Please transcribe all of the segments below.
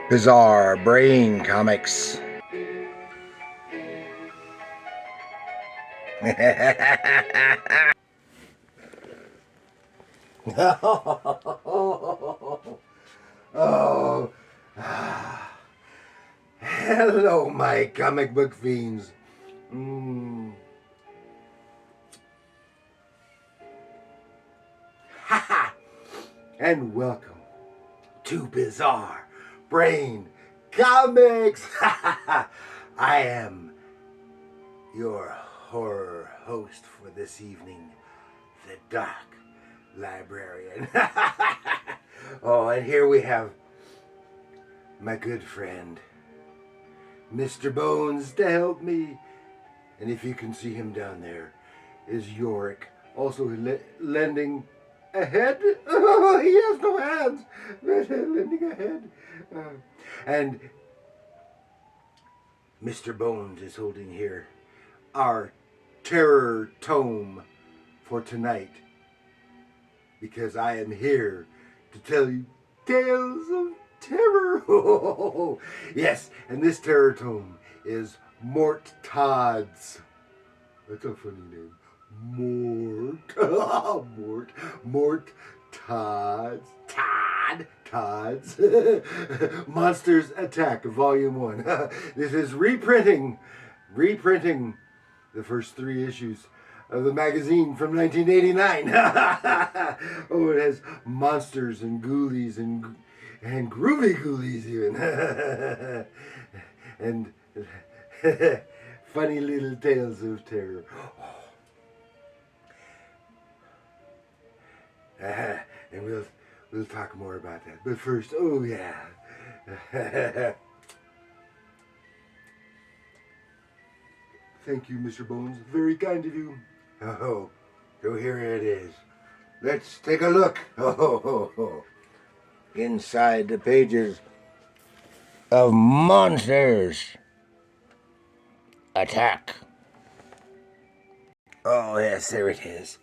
Bizarre Brain Comics. Oh, hello, my comic book fiends. And welcome to Bizarre Brain Comics. I am your horror host for this evening, the Dark Librarian. Oh, and here we have my good friend, Mr. Bones, to help me. And if you can see him down there, is Yorick, also lending a head. Oh, he has no hands, but lending a head. And Mr. Bones is holding here our terror tome for tonight, because I am here to tell you tales of terror. Yes, and this terror tome is Mort Todd's. That's a funny name. Mort Todd's Monsters Attack Volume 1. This is reprinting the first 3 issues of the magazine from 1989. Oh, it has monsters and ghoulies and groovy ghoulies even. And funny little tales of terror. And we'll talk more about that. But first, oh yeah. Thank you, Mr. Bones. Very kind of you. Oh, so here it is. Let's take a look. Inside the pages of Monsters Attack. Oh, yes, there it is.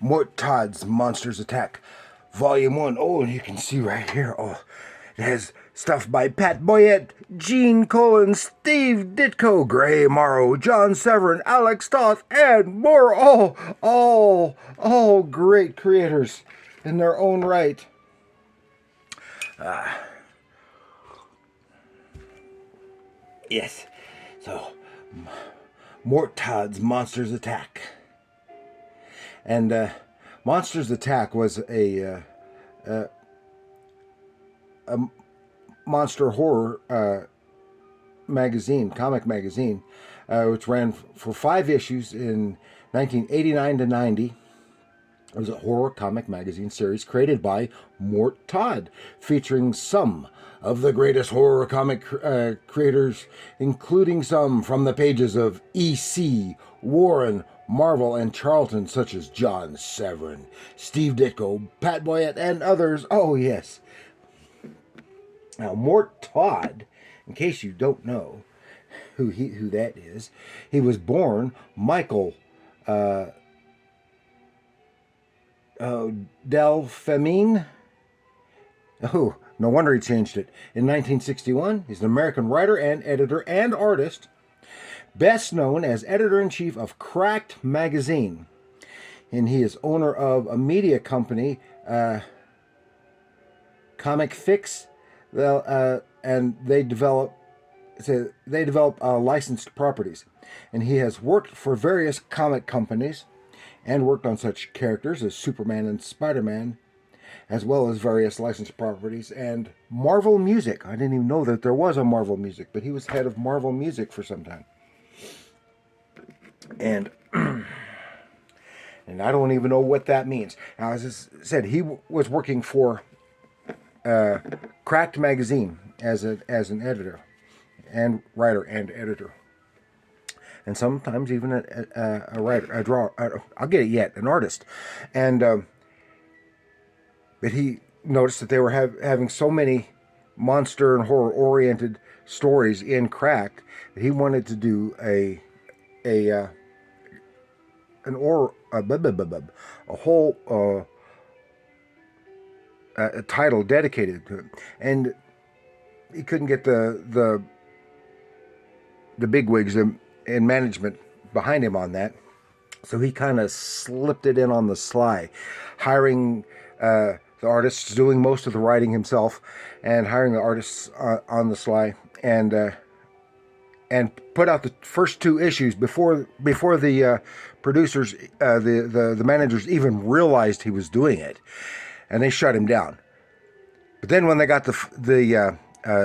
Mort Todd's Monsters Attack, Volume 1. Oh, and you can see right here. Oh, it has stuff by Pat Boyette, Gene Colan, Steve Ditko, Gray Morrow, John Severin, Alex Toth, and more. All great creators in their own right. Yes, so Mort Todd's Monsters Attack. And Monsters Attack was a monster horror magazine, comic magazine, which ran for 5 issues in 1989 to 90. It was a horror comic magazine series created by Mort Todd, featuring some of the greatest horror comic creators, including some from the pages of E.C., Warren, Marvel, and Charlton, such as John Severin, Steve Ditko, Pat Boyette, and others. Oh, yes. Now, Mort Todd, in case you don't know who that is, he was born Michael Delphemine. Oh, no wonder he changed it. In 1961, he's an American writer and editor and artist, best known as editor-in-chief of Cracked magazine. And he is owner of a media company, Comic Fix, and they develop licensed properties. And he has worked for various comic companies and worked on such characters as Superman and Spider-Man, as well as various licensed properties and Marvel Music. I didn't even know that there was a Marvel Music, but he was head of Marvel Music for some time. And I don't even know what that means. Now, as I said, he was working for Cracked magazine as an editor and writer and editor, and sometimes even a writer, a drawer. I'll get it yet, an artist. And but he noticed that they were having so many monster and horror oriented stories in Cracked that he wanted to do a whole title dedicated to it. And get the bigwigs in management behind him on that. So he kind of slipped it in on the sly, hiring the artists, doing most of the writing himself, and hiring the artists on the sly, and put out the first 2 issues before the producers, the managers even realized he was doing it, and they shut him down. But then when they got the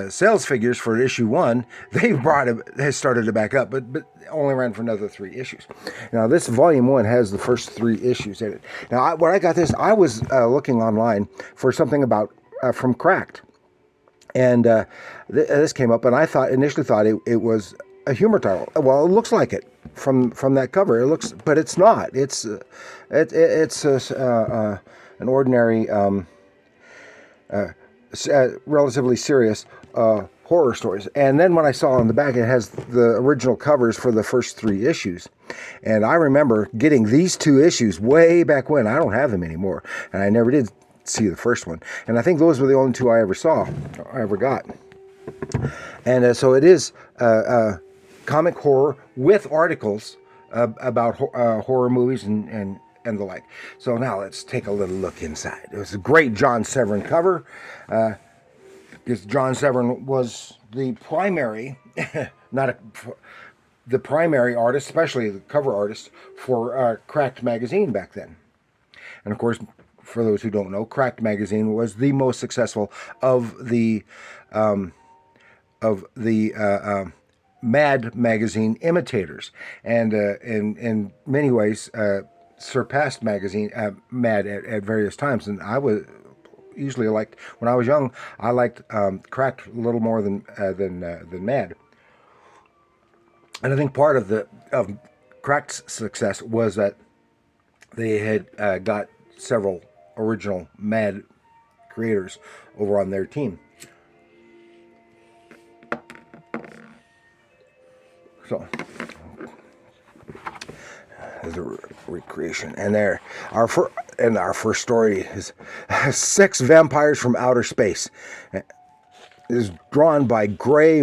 sales figures for issue 1, they started to back up, but only ran for another 3 issues. Now this volume 1 has the first 3 issues in it. Now when I got this, I was looking online for something about from Cracked, and this came up, and I initially thought it was a humor title. Well, it looks like it from that cover. It looks, but it's not. It's an ordinary, relatively serious horror stories. And then when I saw on the back, it has the original covers for the first 3 issues. And I remember getting these 2 issues way back when. I don't have them anymore, and I never did see the first one. And I think those were the only 2 I ever got. And so it is comic horror with articles about horror movies and the like. So now let's take a little look inside. It was a great John Severin cover. Because John Severin was the primary, the primary artist, especially the cover artist for Cracked magazine back then. And of course, for those who don't know, Cracked magazine was the most successful of the Mad magazine imitators, and in many ways surpassed Mad at various times. And I was usually liked, when I was young, I liked Cracked a little more than Mad. And I think part of Cracked's success was that they had got several original Mad creators over on their team. So there's a recreation, and our first story is 6 Vampires from Outer Space. It is drawn by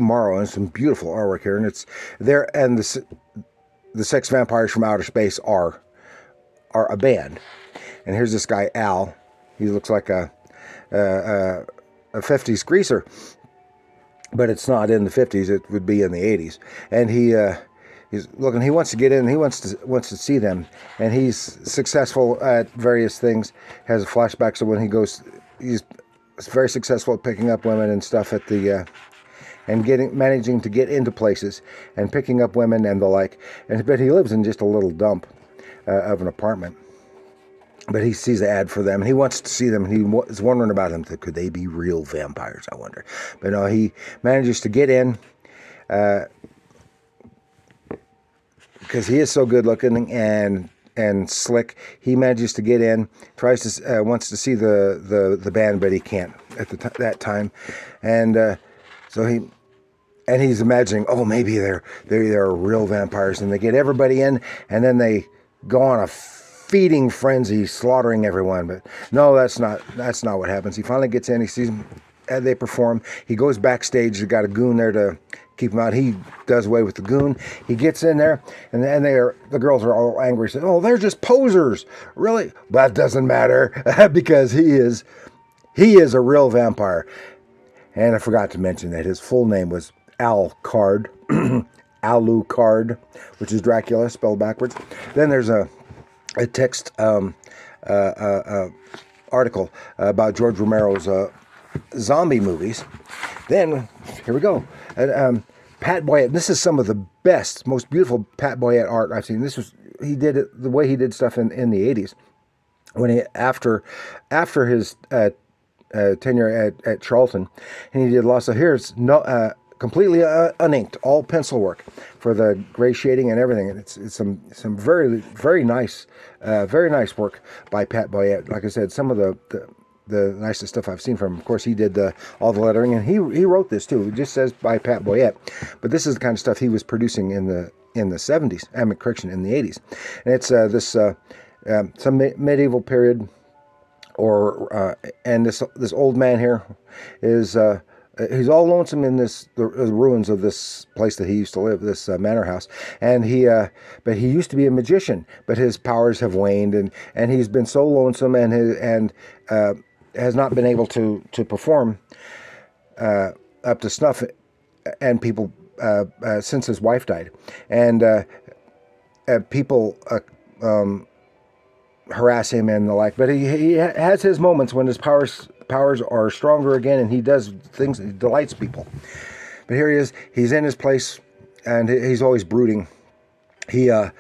Morrow, and some beautiful artwork here. And it's there, and the 6 Vampires from Outer Space are a band. And here's this guy Al. He looks like a 50s greaser, but it's not in the 50s. It would be in the 80s. And he's looking. He wants to get in. He wants to see them, and he's successful at various things. Has a flashback. So when he goes, he's very successful at picking up women and stuff at the and managing to get into places and picking up women and the like. But he lives in just a little dump of an apartment. But he sees the ad for them, and he wants to see them, and he is wondering about them. Could they be real vampires, I wonder? But no, he manages to get in, because he is so good looking and slick. He manages to get in, wants to see the band, but he can't at that time. And so he's imagining, oh, maybe they're real vampires, and they get everybody in, and then they go on a feeding frenzy, slaughtering everyone. But no, that's not what happens. He finally gets in. He sees them, they perform. He goes backstage. They got a goon there to keep him out. He does away with the goon. He gets in there, and the girls are all angry. Say, "Oh, they're just posers." Really? But that doesn't matter because he is a real vampire. And I forgot to mention that his full name was Alucard, Alucard, which is Dracula spelled backwards. Then there's a text article about George Romero's zombie movies. Then here we go. Pat Boyette. This is some of the best, most beautiful Pat Boyette art I've seen. He did it the way he did stuff in the 80s. When after his tenure at Charlton, and he did lots of, here's completely uninked, all pencil work for the gray shading and everything. And it's some very, very nice work by Pat Boyette. Like I said, some of the nicest stuff I've seen from him. Of course, he did all the lettering, and he wrote this too. It just says by Pat Boyette, but this is the kind of stuff he was producing in the 70s. Correction, in the 80s. And it's some medieval period, and this old man here is He's all lonesome in the ruins of this place that he used to live, this manor house. And but he used to be a magician, but his powers have waned, and he's been so lonesome, and has not been able to perform up to snuff, and people since his wife died, and people harass him and the like. But he has his moments when his powers are stronger again, and he does things that delights people. But here he is. He's in his place, and he's always brooding. And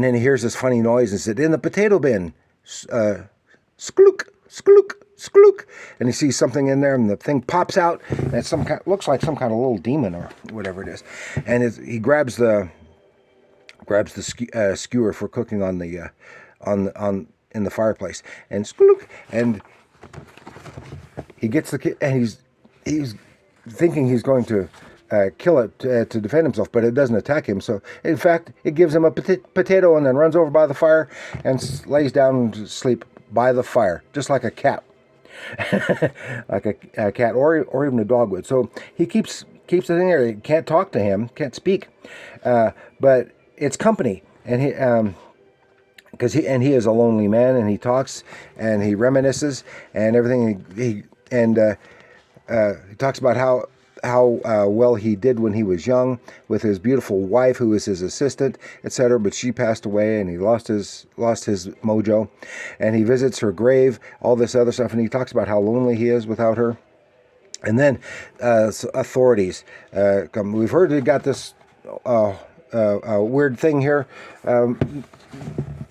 then he hears this funny noise and said, "In the potato bin, sklook, sklook, sklook." And he sees something in there, and the thing pops out, and it's looks like some kind of little demon or whatever it is. And he grabs the skewer for cooking on in the fireplace, and sklook, and he gets the kid, and he's thinking he's going to kill it to defend himself, but it doesn't attack him. So in fact, it gives him a potato, and then runs over by the fire and lays down to sleep by the fire, just like a cat, like a cat or even a dog would. So he keeps the thing there. He can't talk to him, can't speak, but it's company, and because he is a lonely man, and he talks and he reminisces and everything. He talks about how well he did when he was young with his beautiful wife, who was his assistant, etc. But she passed away, and he lost his mojo. And he visits her grave, all this other stuff, and he talks about how lonely he is without her. And then authorities come. We've heard he got this weird thing here,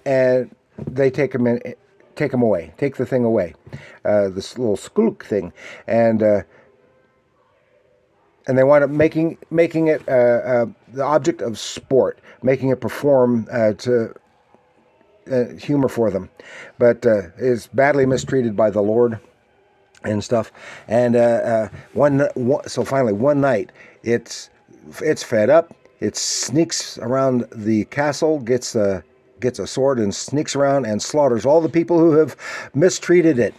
and they take him away, take the thing away, this little sklook thing, and they wind up making it the object of sport, making it perform to humor for them, but is badly mistreated by the Lord and stuff. And so finally one night, it's fed up. It sneaks around the castle, gets a sword, and sneaks around and slaughters all the people who have mistreated it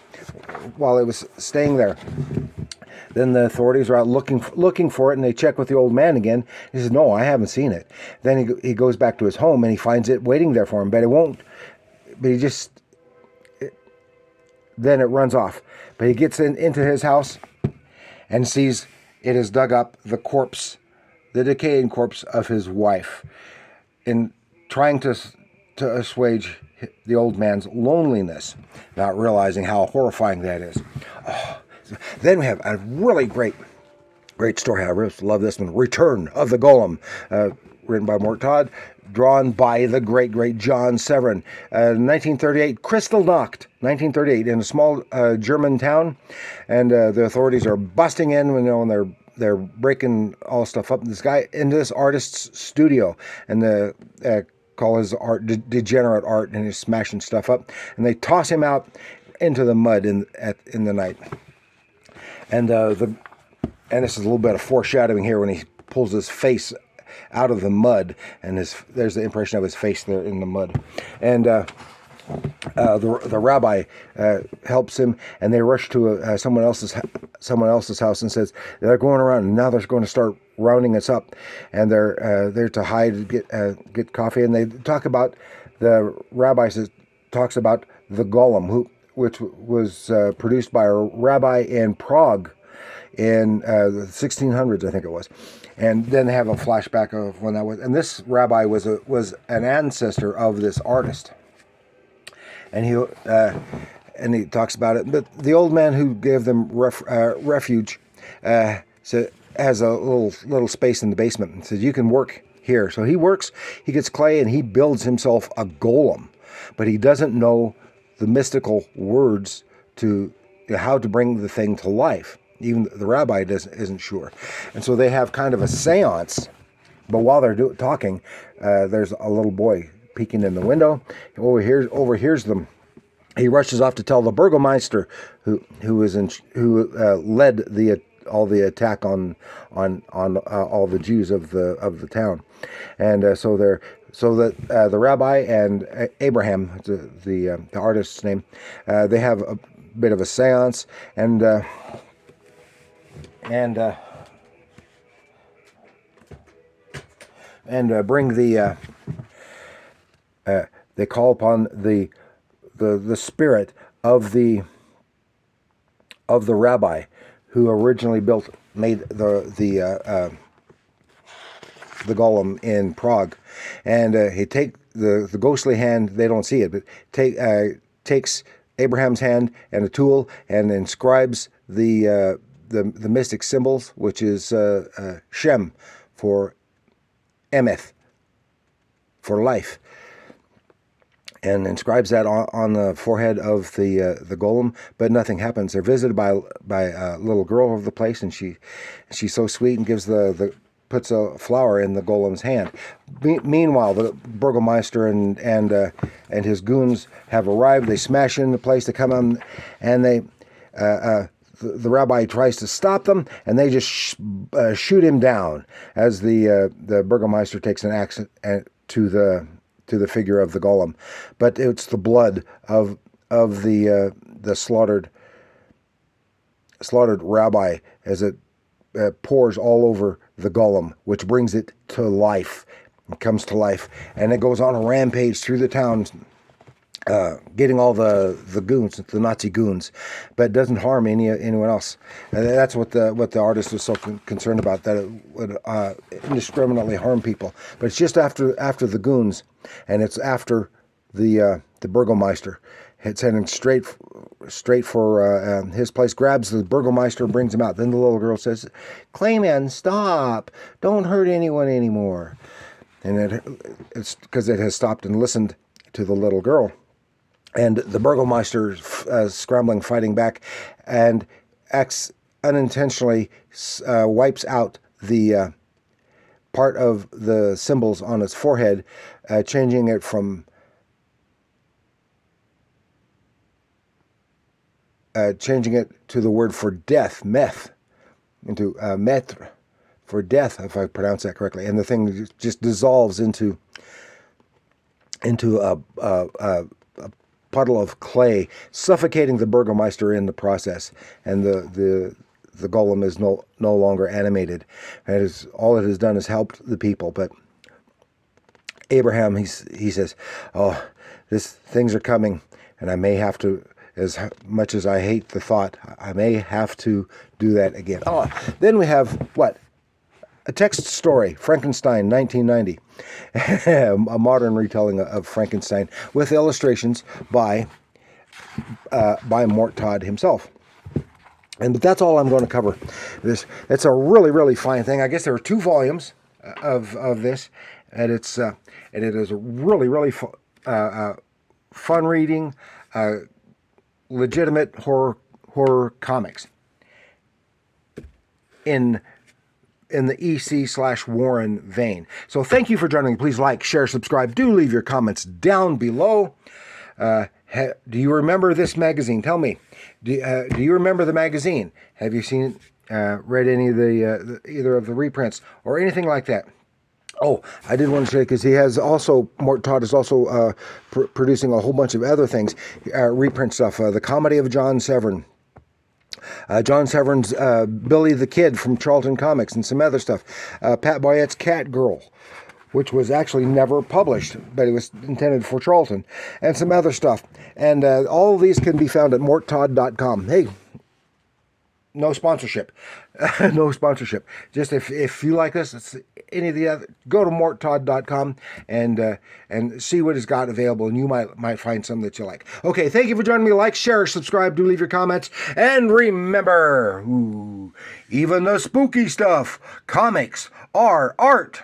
while it was staying there. Then the authorities are out looking for it, and they check with the old man again. He says, "No, I haven't seen it." Then he goes back to his home, and he finds it waiting there for him, but it won't. But then it runs off. But he gets into his house and sees it has dug up the decaying corpse of his wife, in trying to assuage the old man's loneliness, not realizing how horrifying that is. Oh. Then we have a really great story. I really love this one. Return of the Golem, written by Mort, Todd, drawn by the great John Severin. 1938, Kristallnacht, 1938, in a small German town, and the authorities are busting in when they're breaking all stuff up. This guy into this artist's studio, and call his art degenerate art, and he's smashing stuff up, and they toss him out into the mud in the night. And this is a little bit of foreshadowing here when he pulls his face out of the mud, and there's the impression of his face there in the mud. And the rabbi helps him, and they rush to someone else's house and says they're going around, and now they're going to start rounding us up, and they're there to hide, get coffee. And they talk about, the rabbi talks about the golem, which was produced by a rabbi in Prague in the 1600s, I think it was. And then they have a flashback of when that was. And this rabbi was an ancestor of this artist. And he talks about it. But the old man who gave them refuge has a little space in the basement, and says, "You can work here." So he works. He gets clay, and he builds himself a golem, but he doesn't know the mystical words to how to bring the thing to life. Even the rabbi isn't sure. And so they have kind of a seance, but while they're talking, there's a little boy peeking in the window. He overhears them. He rushes off to tell the burgomaster, who led all the attack on all the Jews of the town. And so the rabbi and Abraham, the artist's name, they have a bit of a seance, and and bring the they call upon the spirit of the rabbi who originally made the golem in Prague, and he take the ghostly hand. They don't see it, but takes Abraham's hand and a tool and inscribes the mystic symbols, which is Shem for Emeth, for life, and inscribes that on the forehead of the golem. But nothing happens. They're visited by a little girl of the place, and she's so sweet and puts a flower in the golem's hand. Meanwhile, the burgomaster and his goons have arrived. They smash in the place. They come in, and the rabbi tries to stop them, and they just shoot him down as the burgomaster takes an axe to the figure of the golem. But it's the blood of the slaughtered rabbi as it pours all over the golem, which brings it to life. It comes to life, and it goes on a rampage through the town, getting all the goons, the Nazi goons, but it doesn't harm anyone else. And that's what the artist was so concerned about, that it would indiscriminately harm people. But it's just after the goons, and it's after the burgomaster. It's heading straight for his place, grabs the burgomaster, brings him out. Then the little girl says, "Clayman, stop! Don't hurt anyone anymore." And it's because it has stopped and listened to the little girl. And the burgomaster scrambling, fighting back, and unintentionally wipes out the part of the symbols on his forehead, changing it from to the word for death, meth, into maître, for death, if I pronounce that correctly. And the thing just dissolves into a puddle of clay, suffocating the burgomaster in the process. And the golem is no longer animated. And all it has done is helped the people. But Abraham, he says, "Oh, things are coming, and I may have to." As much as I hate the thought, I may have to do that again. Oh, then we have what? A text story, Frankenstein, 1990. A modern retelling of Frankenstein with illustrations by Mort Todd himself. But that's all I'm going to cover. It's a really, really fine thing. I guess there are 2 volumes of this, and it is a really, really fun reading. Legitimate horror comics in the EC/Warren vein. So thank you for joining me. Please like, share, subscribe. Do leave your comments down below. Do you remember this magazine? Tell me. Do you remember the magazine? Have you seen read any of either of the reprints or anything like that? Oh, I did want to say, because Mort Todd is also producing a whole bunch of other things, reprint stuff. The Comedy of John Severin. John Severin's Billy the Kid from Charlton Comics, and some other stuff. Pat Boyette's Cat Girl, which was actually never published, but it was intended for Charlton, and some other stuff. And all of these can be found at morttodd.com. Hey, no sponsorship. No sponsorship. Just if you like us, any of the other, go to morttodd.com and see what it's got available, and you might find some that you like. Okay, thank you for joining me. Like, share, subscribe, do leave your comments, and remember, even the spooky stuff, comics are art.